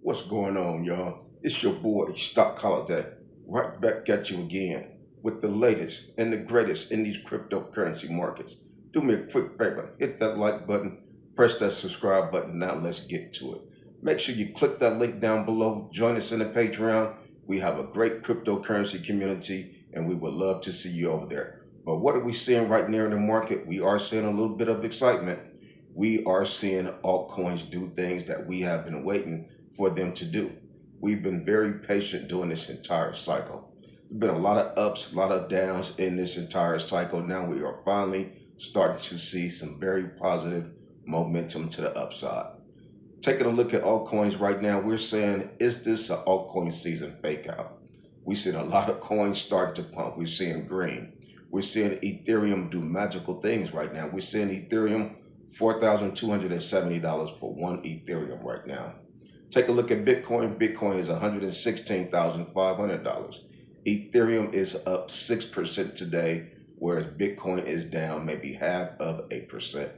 What's going on, y'all? It's your boy, Stock Holiday, right back at you again with the latest and the greatest in these cryptocurrency markets. Do me a quick favor, hit that like button, press that subscribe button. Now let's get to it. Make sure you click that link down below, join us in the Patreon. We have a great cryptocurrency community and we would love to see you over there. But what are we seeing right now in the market? We are seeing a little bit of excitement. We are seeing altcoins do things that we have been waiting for them to do. We've been very patient during this entire cycle. There's been a lot of ups, a lot of downs in this entire cycle. Now we are finally starting to see some very positive momentum to the upside. Taking a look at altcoins right now, we're saying, is this an altcoin season fake out? We're seeing a lot of coins start to pump. We're seeing green. We're seeing Ethereum do magical things right now. We're seeing Ethereum $4,270 for one Ethereum right now. Take a look at Bitcoin. Bitcoin is $116,500. Ethereum is up 6% today, whereas Bitcoin is down maybe 0.5%.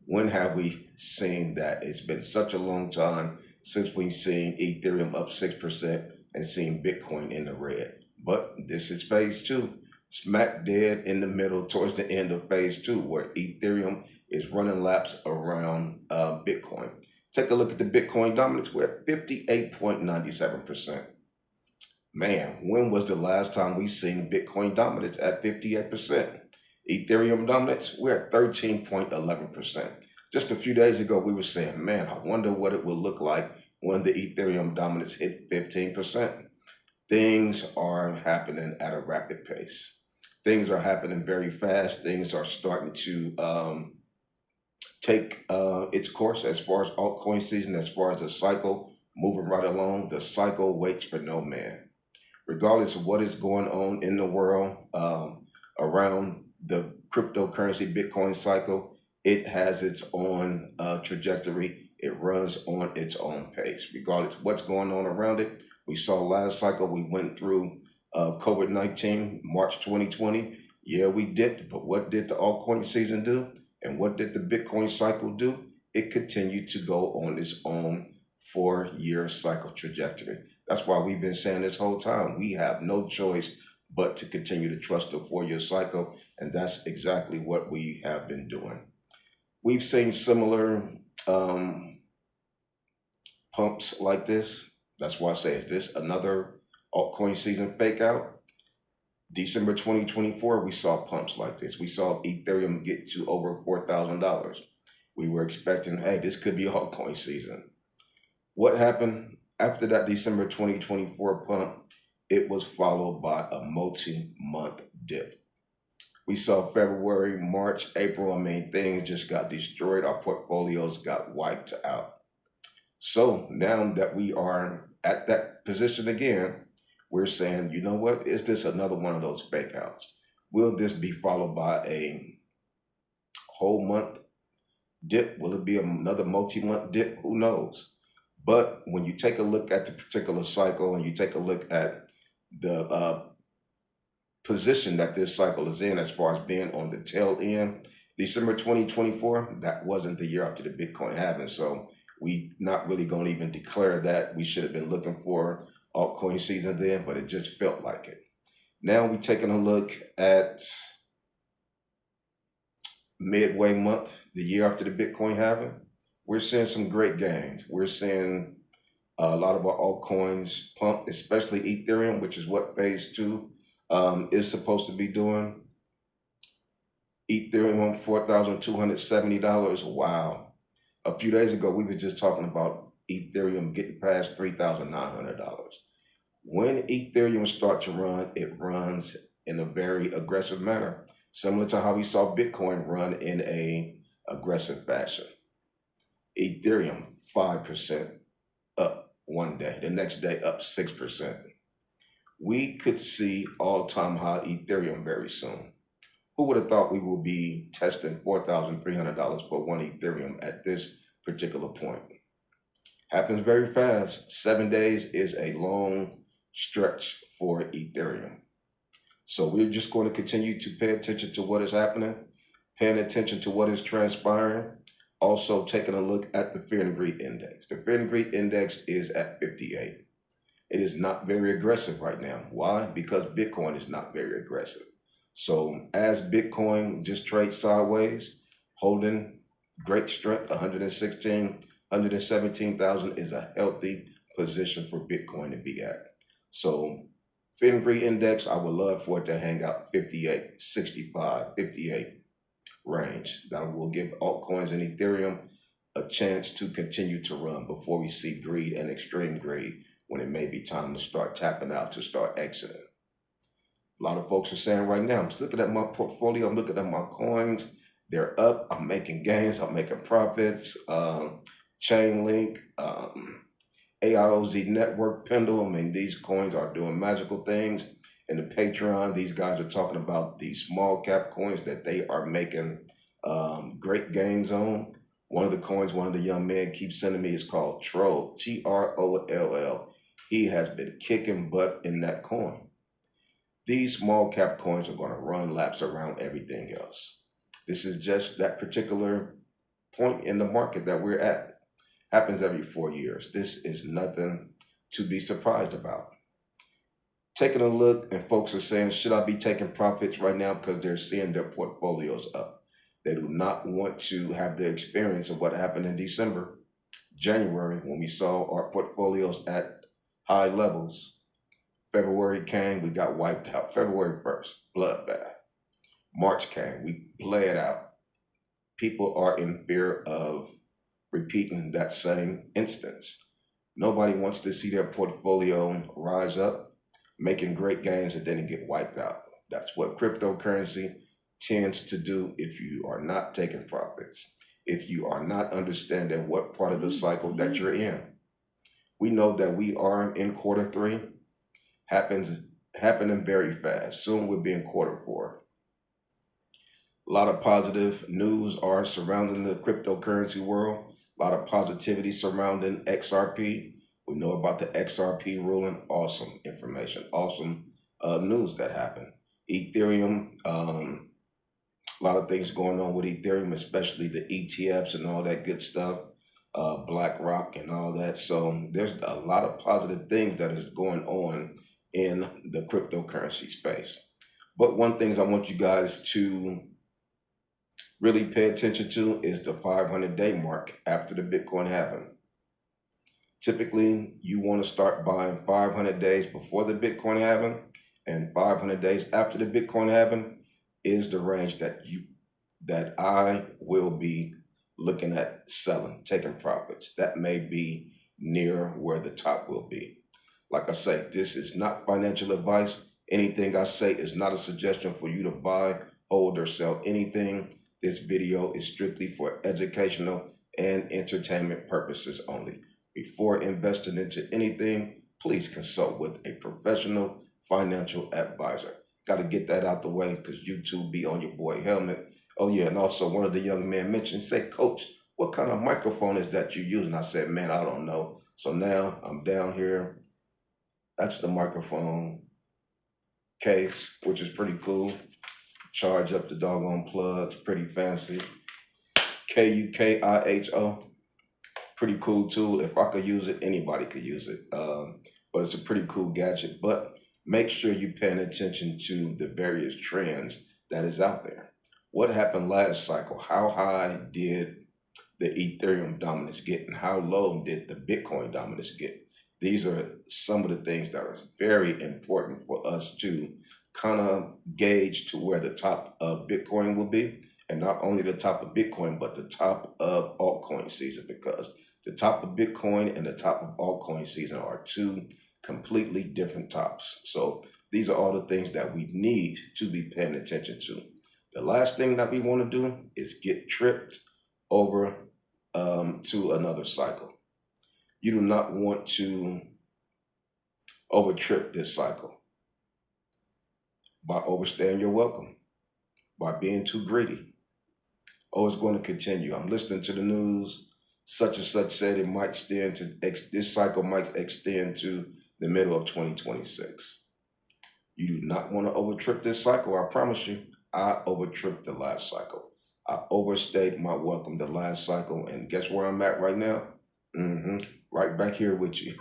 When have we seen that? It's been such a long time since we've seen Ethereum up 6% and seen Bitcoin in the red. But this is phase two, smack dead in the middle towards the end of phase two, where Ethereum is running laps around Bitcoin. Take a look at the Bitcoin dominance. We're at 58.97%. Man, when was the last time we seen Bitcoin dominance at 58%? Ethereum dominance, we're at 13.11%. Just a few days ago, we were saying, man, I wonder what it will look like when the Ethereum dominance hit 15%. Things are happening at a rapid pace. Things are happening very fast. Things are starting to take its course as far as altcoin season, as far as the cycle moving right along. The cycle waits for no man. Regardless of what is going on in the world around the cryptocurrency Bitcoin cycle, it has its own trajectory. It runs on its own pace. Regardless of what's going on around it, we saw last cycle we went through COVID-19, March 2020. Yeah, we dipped, but what did the altcoin season do? And what did the Bitcoin cycle do? It continued to go on its own 4-year cycle trajectory. That's why we've been saying this whole time, we have no choice but to continue to trust the 4-year cycle. And that's exactly what we have been doing. We've seen similar pumps like this. That's why I say, is this another altcoin season fake out? December 2024, we saw pumps like this. We saw Ethereum get to over $4,000. We were expecting, hey, this could be altcoin season. What happened after that December 2024 pump? It was followed by a multi-month dip. We saw February, March, April. Things just got destroyed. Our portfolios got wiped out. So now that we are at that position again, we're saying, you know what? Is this another one of those fake outs? Will this be followed by a whole month dip? Will it be another multi-month dip? Who knows? But when you take a look at the particular cycle and you take a look at the position that this cycle is in as far as being on the tail end, December 2024, that wasn't the year after the Bitcoin halving. So we not really going to even declare that. We should have been looking for altcoin season then, but it just felt like it. Now we're taking a look at midway month, the year after the Bitcoin halving. We're seeing some great gains. We're seeing a lot of our altcoins pump, especially Ethereum, which is what phase two is supposed to be doing. Ethereum $4,270. Wow. A few days ago, we were just talking about Ethereum getting past $3,900. When Ethereum starts to run, it runs in a very aggressive manner, similar to how we saw Bitcoin run in a aggressive fashion. Ethereum 5% up one day, the next day up 6%. We could see all-time high Ethereum very soon. Who would have thought we will be testing $4,300 for one Ethereum at this particular point? Happens very fast. 7 days is a long stretch for Ethereum. So we're just going to continue to pay attention to what is happening, paying attention to what is transpiring. Also taking a look at the fear and greed index. The fear and greed index is at 58. It is not very aggressive right now. Why? Because Bitcoin is not very aggressive. So as Bitcoin just trades sideways, holding great strength, 116, 117,000 is a healthy position for Bitcoin to be at. So fear and greed index, I would love for it to hang out 58, 65, 58 range. That will give altcoins and Ethereum a chance to continue to run before we see greed and extreme greed when it may be time to start tapping out, to start exiting. A lot of folks are saying right now, I'm just looking at my portfolio, I'm looking at my coins, they're up, I'm making gains, I'm making profits. Chainlink, AIOZ Network, Pendle, I mean, these coins are doing magical things. In the Patreon, these guys are talking about these small cap coins that they are making great gains on. One of the coins, one of the young men keeps sending me is called Troll, Troll. He has been kicking butt in that coin. These small cap coins are going to run laps around everything else. This is just that particular point in the market that we're at. Happens every 4 years. This is nothing to be surprised about. Taking a look, and folks are saying, should I be taking profits right now because they're seeing their portfolios up? They do not want to have the experience of what happened in December, January, when we saw our portfolios at high levels. February came, we got wiped out. February 1st, bloodbath. March came, we bled out. People are in fear of repeating that same instance. Nobody wants to see their portfolio rise up, making great gains, and then get wiped out. That's what cryptocurrency tends to do if you are not taking profits, if you are not understanding what part of the cycle that you're in. We know that we are in quarter 3, happening very fast. Soon we'll be in quarter 4. A lot of positive news are surrounding the cryptocurrency world. A lot of positivity surrounding XRP. We know about the XRP ruling. Awesome information. Awesome news that happened. Ethereum, a lot of things going on with Ethereum, especially the ETFs and all that good stuff. BlackRock and all that. So there's a lot of positive things that is going on in the cryptocurrency space. But one thing I want you guys to really pay attention to is the 500-day mark after the Bitcoin halving. Typically, you want to start buying 500 days before the Bitcoin halving, and 500 days after the Bitcoin halving is the range that I will be looking at selling, taking profits. That may be near where the top will be. Like I say, this is not financial advice. Anything I say is not a suggestion for you to buy, hold, or sell anything. This video is strictly for educational and entertainment purposes only. Before investing into anything, please consult with a professional financial advisor. Got to get that out the way because YouTube be on your boy helmet. Oh yeah, and also one of the young men mentioned, said, Coach, what kind of microphone is that you using? I said, man, I don't know. So now I'm down here. That's the microphone case, which is pretty cool. Charge up the doggone plugs, pretty fancy. KUKIHO, pretty cool tool. If I could use it, anybody could use it. But it's a pretty cool gadget. But make sure you're paying attention to the various trends that is out there. What happened last cycle? How high did the Ethereum dominance get, and how low did the Bitcoin dominance get? These are some of the things that are very important for us to kind of gauge to where the top of Bitcoin will be, and not only the top of Bitcoin, but the top of altcoin season, because the top of Bitcoin and the top of altcoin season are two completely different tops. So these are all the things that we need to be paying attention to. The last thing that we want to do is get tripped over to another cycle. You do not want to overtrip this cycle by overstaying your welcome, by being too greedy. Oh, it's going to continue. I'm listening to the news. Such and such said it might extend to, this cycle might extend to the middle of 2026. You do not want to overtrip this cycle. I promise you, I overtripped the last cycle. I overstayed my welcome the last cycle, and guess where I'm at right now? hmm Right back here with you,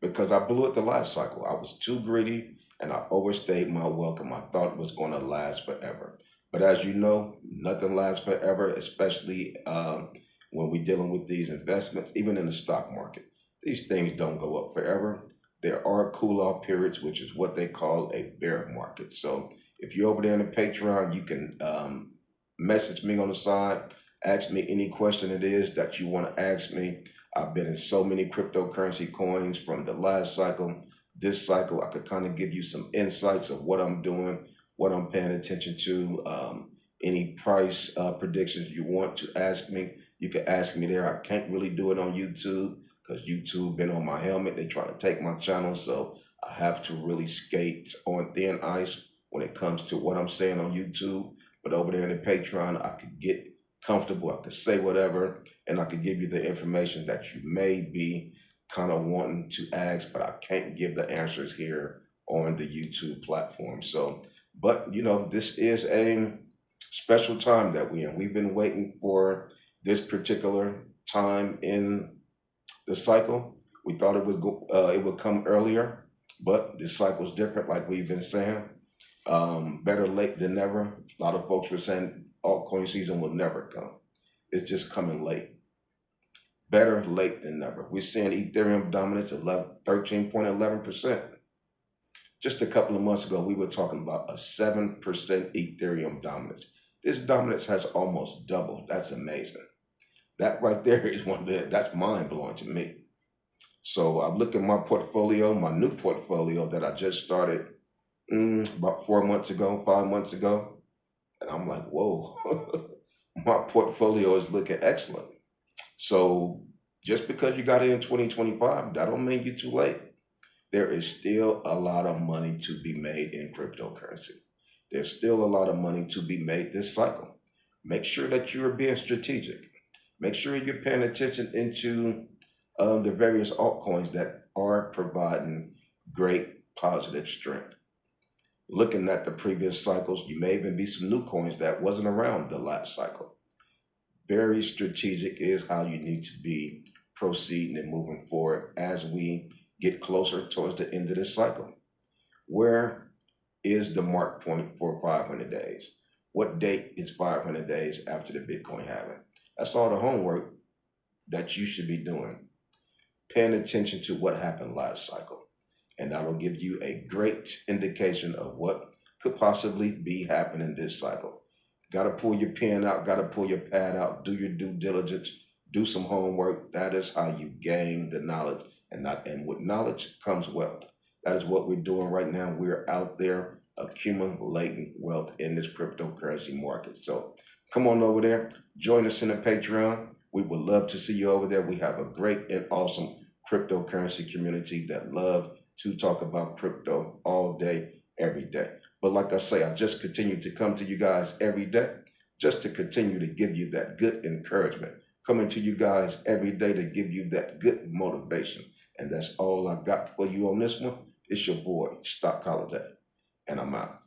because I blew it the last cycle. I was too greedy, and I overstayed my welcome. I thought it was going to last forever, but as you know, nothing lasts forever, especially when we're dealing with these investments, even in the stock market. These things don't go up forever. There are cool off periods, which is what they call a bear market. So if you're over there in the Patreon, you can message me on the side, ask me any question it is that you want to ask me. I've been in so many cryptocurrency coins from the last cycle. This cycle, I could kind of give you some insights of what I'm doing, what I'm paying attention to, any price predictions you want to ask me. You can ask me there. I can't really do it on YouTube because YouTube been on my helmet. They trying to take my channel, so I have to really skate on thin ice when it comes to what I'm saying on YouTube. But over there in the Patreon, I could get comfortable. I could say whatever, and I could give you the information that you may be kind of wanting to ask, but I can't give the answers here on the YouTube platform. So, but this is a special time that we're in. We've been waiting for this particular time in the cycle. We thought it would come earlier, but this cycle is different, like we've been saying. Better late than never. A lot of folks were saying altcoin season will never come. It's just coming late. Better late than never. We're seeing Ethereum dominance at 13.11%. Just a couple of months ago, we were talking about a 7% Ethereum dominance. This dominance has almost doubled. That's amazing. That right there is that's mind blowing to me. So I look at my portfolio, my new portfolio that I just started about 4 months ago, 5 months ago. And I'm like, whoa, my portfolio is looking excellent. So just because you got it in 2025, that don't mean you're too late. There is still a lot of money to be made in cryptocurrency. There's still a lot of money to be made this cycle. Make sure that you're being strategic. Make sure you're paying attention into the various altcoins that are providing great positive strength. Looking at the previous cycles, you may even be some new coins that wasn't around the last cycle. Very strategic is how you need to be proceeding and moving forward as we get closer towards the end of this cycle. Where is the mark point for 500 days? What date is 500 days after the Bitcoin halving? That's all the homework that you should be doing. Paying attention to what happened last cycle. And that will give you a great indication of what could possibly be happening this cycle. Got to pull your pen out, got to pull your pad out, do your due diligence, do some homework. That is how you gain the knowledge. And with knowledge comes wealth. That is what we're doing right now. We're out there accumulating wealth in this cryptocurrency market. So come on over there, join us in the Patreon. We would love to see you over there. We have a great and awesome cryptocurrency community that love to talk about crypto all day, every day. But like I say, I just continue to come to you guys every day just to continue to give you that good encouragement. Coming to you guys every day to give you that good motivation. And that's all I got for you on this one. It's your boy, Stock Holiday, and I'm out.